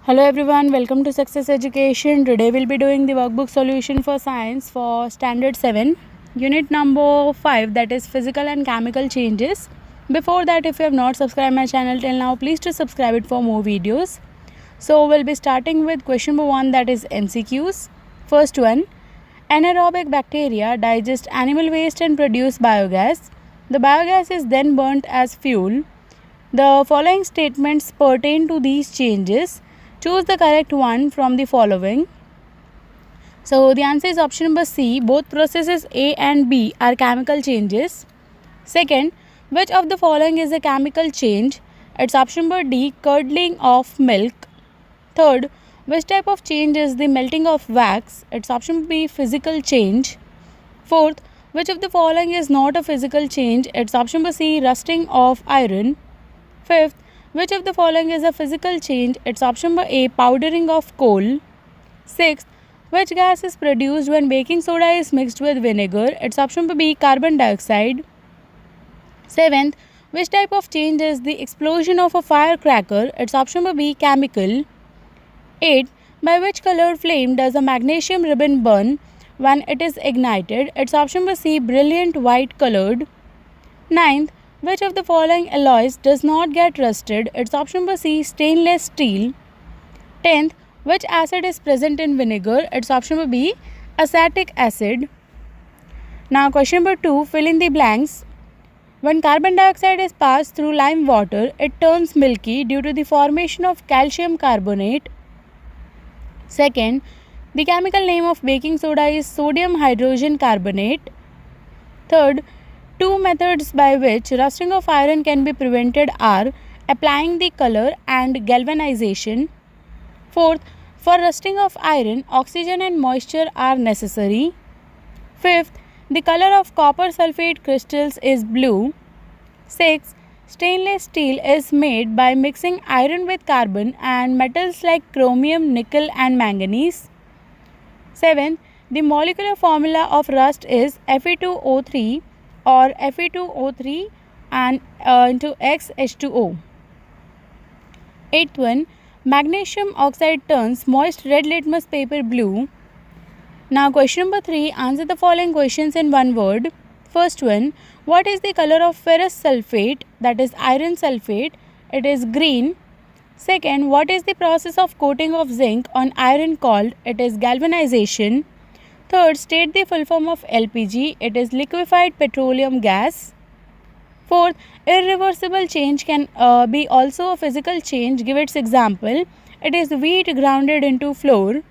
Hello everyone, welcome to Success Education. Today we'll be doing the workbook solution for science for standard 7, unit number 5, that is physical and chemical changes. Before that, if you have not subscribed my channel till now, please do subscribe it for more videos. So we'll be starting with question number 1, that is MCQs. First one, anaerobic bacteria digest animal waste and produce biogas. The biogas is then burnt as fuel. The following statements pertain to these changes. Choose the correct one from the following. So the answer is option number C. Both processes A and B are chemical changes. Second, which of the following is a chemical change? It's option number D. Curdling of milk. Third, which type of change is the melting of wax? It's option B. Physical change. Fourth, which of the following is not a physical change? It's option number C. Rusting of iron. Fifth, which of the following is a physical change? It's option number A. Powdering of coal. Sixth, which gas is produced when baking soda is mixed with vinegar? It's option number B. Carbon dioxide. Seventh, which type of change is the explosion of a firecracker? It's option number B. Chemical. 8. By which colored flame does a magnesium ribbon burn when it is ignited? It's option number C. Brilliant white colored. 9th, which of the following alloys does not get rusted? It's option number C. Stainless steel. 10th, which acid is present in vinegar? It's option number B. Acetic acid. Now question number 2, fill in the blanks. When carbon dioxide is passed through lime water, it turns milky due to the formation of calcium carbonate. Second, the chemical name of baking soda is sodium hydrogen carbonate. Third, two methods by which rusting of iron can be prevented are applying the color and galvanization. Fourth, for rusting of iron, oxygen and moisture are necessary. Fifth, the color of copper sulfate crystals is blue. Sixth, stainless steel is made by mixing iron with carbon and metals like chromium, nickel and manganese. Seventh, the molecular formula of rust is Fe2O3 or Fe2O3 and into XH2O. Eighth one, magnesium oxide turns moist red litmus paper blue. Now question number 3, answer the following questions in one word. First one, what is the color of ferrous sulfate, that is iron sulfate? It is green. Second, what is the process of coating of zinc on iron called? It is galvanization. Third, state the full form of LPG. It is liquefied petroleum gas. Fourth, irreversible change can be also a physical change. Give its example. It is wheat grounded into flour.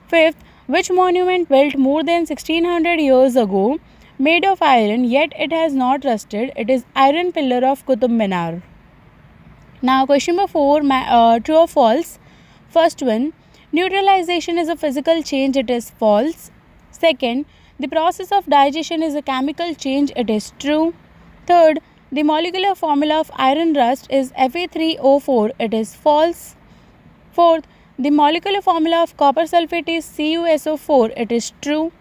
Fifth, which monument built more than 1600 years ago made of iron yet it has not rusted? It is Iron Pillar of Qutub Minar. Now question number 4, true or false? First one, neutralization is a physical change. It is false. Second, the process of digestion is a chemical change. It is true. Third, the molecular formula of iron rust is Fe3O4. It is false. Fourth, the molecular formula of copper sulfate is CuSO4. It is true.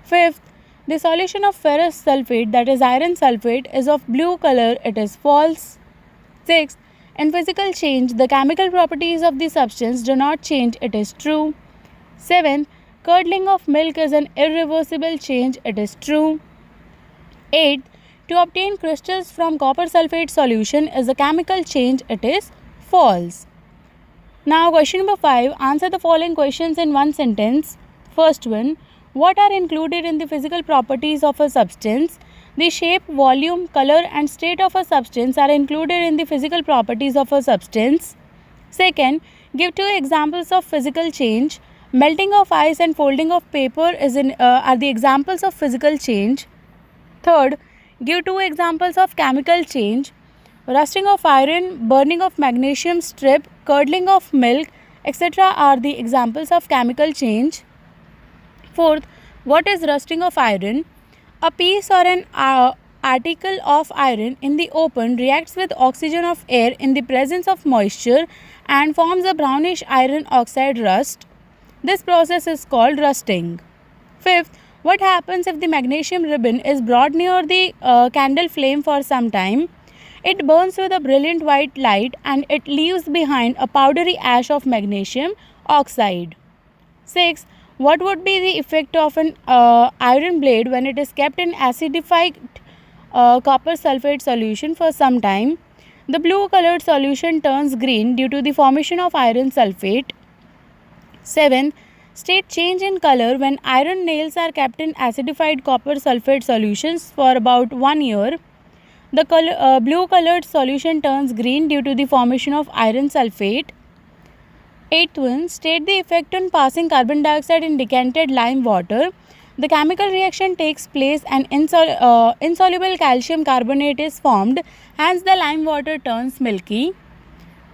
Fifth, the solution of ferrous sulfate, that is iron sulfate, is of blue color. It is false. Sixth, in physical change, the chemical properties of the substance do not change. It is true. Seventh, curdling of milk is an irreversible change. It is true. Eighth, to obtain crystals from copper sulfate solution is a chemical change. It is false. Now question number 5, answer the following questions in one sentence. First one, what are included in the physical properties of a substance? The shape, volume, color and state of a substance are included in the physical properties of a substance. Second, give 2 examples of physical change. Melting of ice and folding of paper are the examples of physical change. Third, give 2 examples of chemical change. Rusting of iron, burning of magnesium strip, curdling of milk, etc. are the examples of chemical change. Fourth, what is rusting of iron? A piece or an article of iron in the open reacts with oxygen of air in the presence of moisture and forms a brownish iron oxide rust. This process is called rusting. Fifth, what happens if the magnesium ribbon is brought near the candle flame for some time? It burns with a brilliant white light and it leaves behind a powdery ash of magnesium oxide. 6. What would be the effect of an iron blade when it is kept in acidified copper sulfate solution for some time? The blue colored solution turns green due to the formation of iron sulfate. 7. State change in color when iron nails are kept in acidified copper sulfate solutions for about 1 year. The blue colored solution turns green due to the formation of iron sulfate. 8th one, state the effect on passing carbon dioxide in decanted lime water. The chemical reaction takes place and insoluble calcium carbonate is formed, hence the lime water turns milky.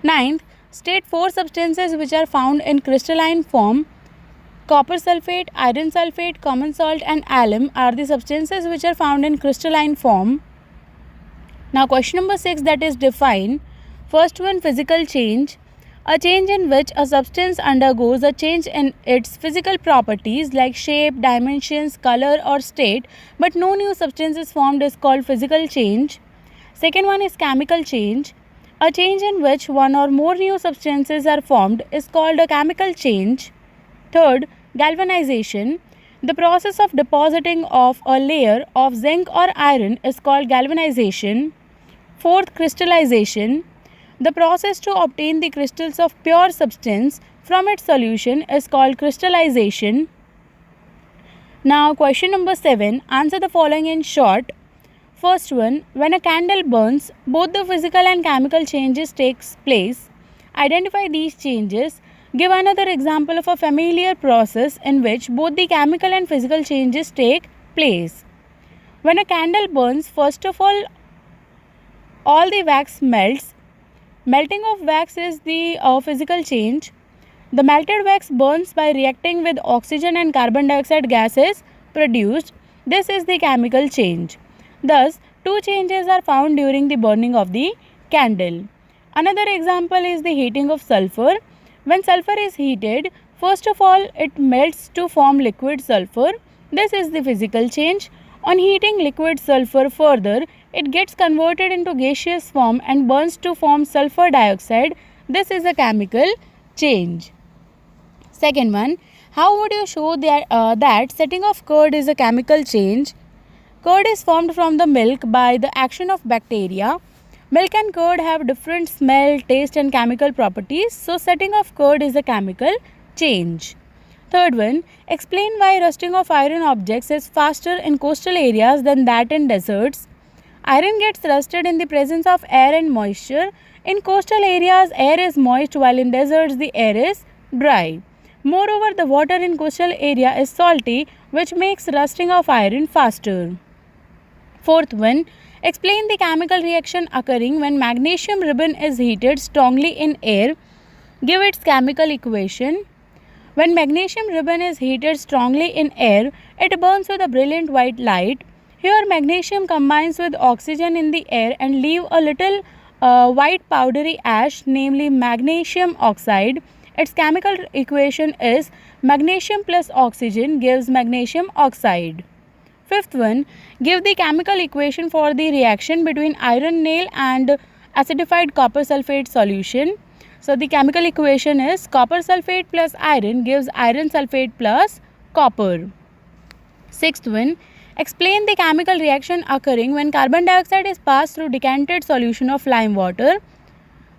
9th, state 4 substances which are found in crystalline form. Copper sulfate, iron sulfate, common salt and alum are the substances which are found in crystalline form. Now question number 6, that is define. First one, physical change. A change in which a substance undergoes a change in its physical properties like shape, dimensions, color or state, but no new substance is formed is called physical change. Second one is chemical change. A change in which one or more new substances are formed is called a chemical change. Third, galvanization. The process of depositing of a layer of zinc or iron is called galvanization. Fourth, crystallization. The process to obtain the crystals of pure substance from its solution is called crystallization. Now question number 7, answer the following in short. First one, when a candle burns, both the physical and chemical changes takes place. Identify these changes. Give another example of a familiar process in which both the chemical and physical changes take place. When a candle burns, first of all the wax melts. Melting of wax is the physical change. The melted wax burns by reacting with oxygen and carbon dioxide gases produced. This is the chemical change. Thus, two changes are found during the burning of the candle. Another example is the heating of sulfur. When sulfur is heated, first of all it melts to form liquid sulfur. This is the physical change. On heating liquid sulfur further, it gets converted into gaseous form and burns to form sulfur dioxide. This is a chemical change. Second one, how would you show that setting of curd is a chemical change? Curd is formed from the milk by the action of bacteria. Milk and curd have different smell, taste and chemical properties. So setting of curd is a chemical change. Third one, explain why rusting of iron objects is faster in coastal areas than that in deserts. Iron gets rusted in the presence of air and moisture. In coastal areas, air is moist while in deserts the air is dry. Moreover, the water in coastal area is salty, which makes rusting of iron faster. Fourth one, explain the chemical reaction occurring when magnesium ribbon is heated strongly in air. Give its chemical equation. When magnesium ribbon is heated strongly in air, it burns with a brilliant white light. Here magnesium combines with oxygen in the air and leave a little white powdery ash, namely magnesium oxide. Its chemical equation is magnesium plus oxygen gives magnesium oxide. Fifth one, give the chemical equation for the reaction between iron nail and acidified copper sulfate solution. So the chemical equation is copper sulfate plus iron gives iron sulfate plus copper. Sixth one, explain the chemical reaction occurring when carbon dioxide is passed through decanted solution of lime water.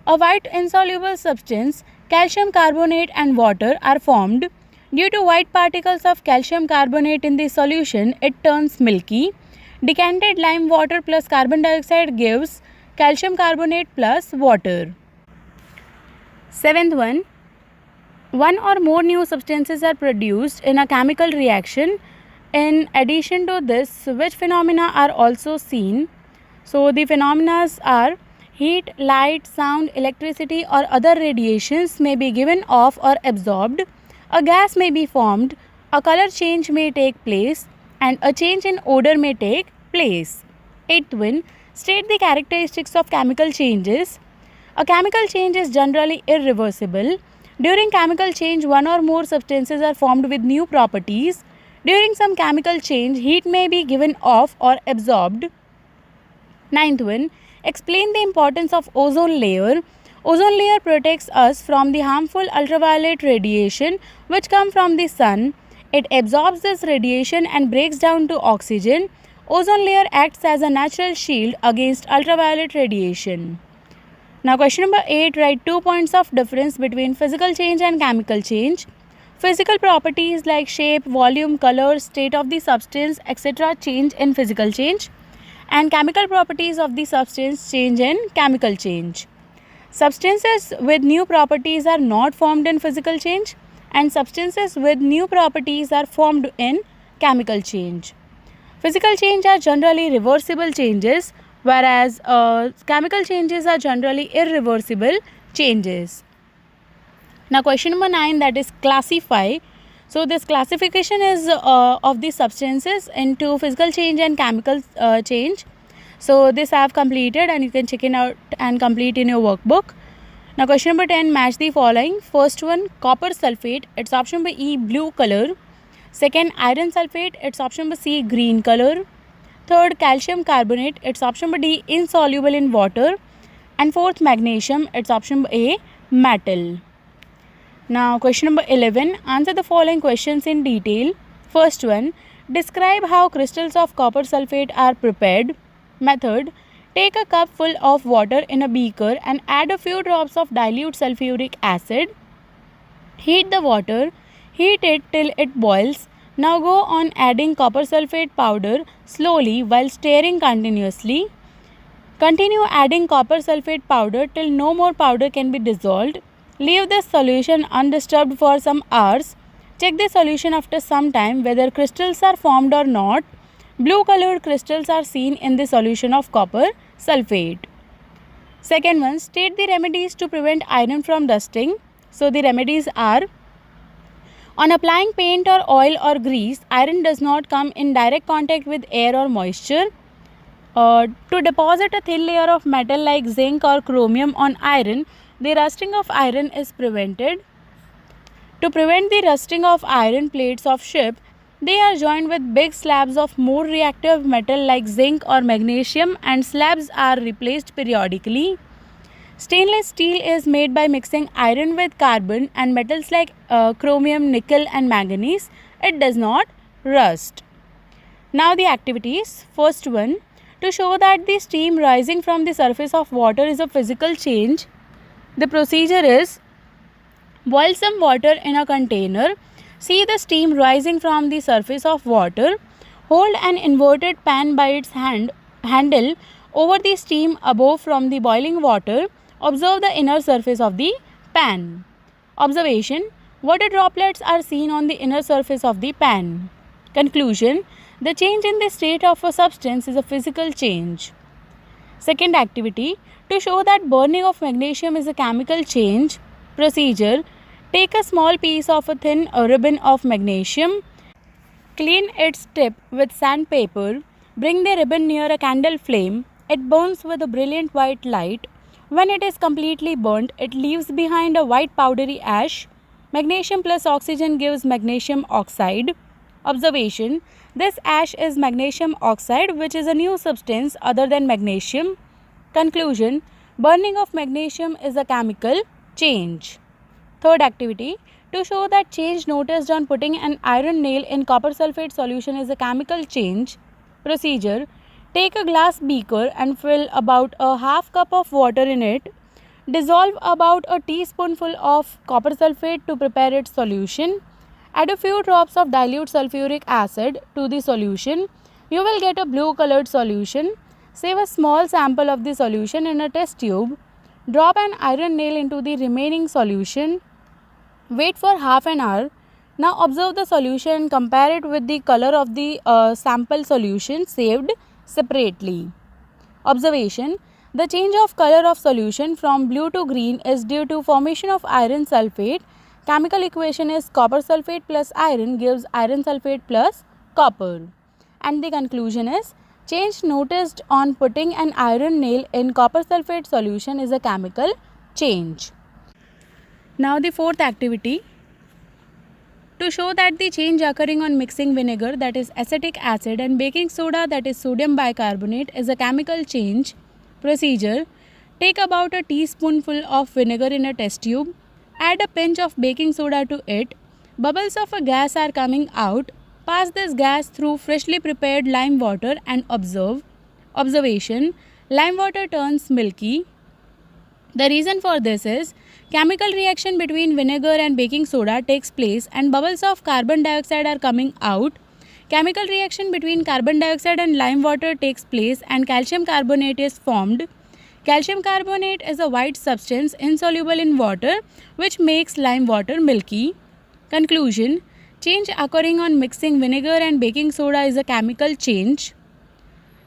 A white insoluble substance, calcium carbonate and water are formed. Due to white particles of calcium carbonate in the solution, it turns milky. Decanted lime water plus carbon dioxide gives calcium carbonate plus water. Seventh one or more new substances are produced in a chemical reaction. In addition to this, which phenomena are also seen? So the phenomena are heat, light, sound, electricity or other radiations may be given off or absorbed. A gas may be formed, a color change may take place and a change in odor may take place. Eighth one, state the characteristics of chemical changes. A chemical change is generally irreversible. During chemical change, one or more substances are formed with new properties. During some chemical change, heat may be given off or absorbed. Ninth one, Explain the importance of ozone layer. Ozone layer protects us from the harmful ultraviolet radiation which come from the sun. It absorbs this radiation and breaks down to oxygen. Ozone layer acts as a natural shield against ultraviolet radiation. Now question number 8, write 2 points of difference between physical change and chemical change. Physical properties like shape, volume, color, state of the substance, etc. change in physical change, and chemical properties of the substance change in chemical change. Substances with new properties are not formed in physical change, and substances with new properties are formed in chemical change. Physical change are generally reversible changes, whereas chemical changes are generally irreversible changes. Now question number 9, that is classify. So this classification is of the substances into physical change and chemical change. So this I have completed and you can check it out and complete in your workbook. Now question number 10, match the following. First one, copper sulfate, it's option number E, blue color. Second, iron sulfate, it's option number C, green color. Third, calcium carbonate, it's option number D, insoluble in water. And fourth, magnesium, it's option number A, metal. Now question number 11, answer the following questions in detail. First one, describe how crystals of copper sulfate are prepared. Method, take a cup full of water in a beaker and add a few drops of dilute sulfuric acid. Heat the water, heat it till it boils. Now go on adding copper sulfate powder slowly while stirring continuously. Continue adding copper sulfate powder till no more powder can be dissolved. Leave this solution undisturbed for some hours. Check the solution after some time whether crystals are formed or not. Blue colored crystals are seen in the solution of copper sulfate. Second one, state the remedies to prevent iron from rusting. So the remedies are: on applying paint or oil or grease, iron does not come in direct contact with air or moisture. To deposit a thin layer of metal like zinc or chromium on iron, the rusting of iron is prevented. To prevent the rusting of iron plates of ship, they are joined with big slabs of more reactive metal like zinc or magnesium, and slabs are replaced periodically. Stainless steel is made by mixing iron with carbon and metals like chromium, nickel and manganese. It does not rust. Now the activities. First one, to show that the steam rising from the surface of water is a physical change, the procedure is: boil some water in a container. See the steam rising from the surface of water. Hold an inverted pan by its handle over the steam above from the boiling water. Observe the inner surface of the pan. Observation: water droplets are seen on the inner surface of the pan. Conclusion: the change in the state of a substance is a physical change. Second activity, to show that burning of magnesium is a chemical change. Procedure: take a small piece of a thin ribbon of magnesium. Clean its tip with sandpaper. Bring the ribbon near a candle flame. It burns with a brilliant white light. When it is completely burnt, it leaves behind a white powdery ash. Magnesium plus oxygen gives magnesium oxide. Observation: this ash is magnesium oxide, which is a new substance other than magnesium. Conclusion: burning of magnesium is a chemical change. Third activity, to show that change noticed on putting an iron nail in copper sulfate solution is a chemical change. Procedure: take a glass beaker and fill about a half cup of water in it. Dissolve about a teaspoonful of copper sulfate to prepare its solution. Add a few drops of dilute sulfuric acid to the solution. You will get a blue colored solution. Save a small sample of the solution in a test tube. Drop an iron nail into the remaining solution. Wait for half an hour. Now observe the solution and compare it with the color of the sample solution saved separately. Observation: the change of color of solution from blue to green is due to formation of iron sulfate. Chemical equation is copper sulfate plus iron gives iron sulfate plus copper. And the conclusion is: change noticed on putting an iron nail in copper sulfate solution is a chemical change. Now the fourth activity, to show that the change occurring on mixing vinegar, that is acetic acid, and baking soda, that is sodium bicarbonate, is a chemical change. Procedure: take about a teaspoonful of vinegar in a test tube, add a pinch of baking soda to it. Bubbles of a gas are coming out. Pass this gas through freshly prepared lime water and observe. Observation: lime water turns milky. The reason for this is chemical reaction between vinegar and baking soda takes place and bubbles of carbon dioxide are coming out. Chemical reaction between carbon dioxide and lime water takes place and calcium carbonate is formed. Calcium carbonate is a white substance insoluble in water which makes lime water milky. Conclusion: change occurring on mixing vinegar and baking soda is a chemical change.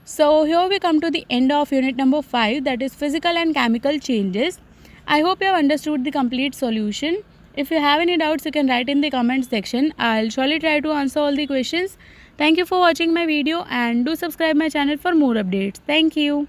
So here we come to the end of unit number 5, that is physical and chemical changes. I hope you have understood the complete solution. If you have any doubts, you can write in the comment section. I'll surely try to answer all the questions. Thank you for watching my video and do subscribe my channel for more updates. Thank you.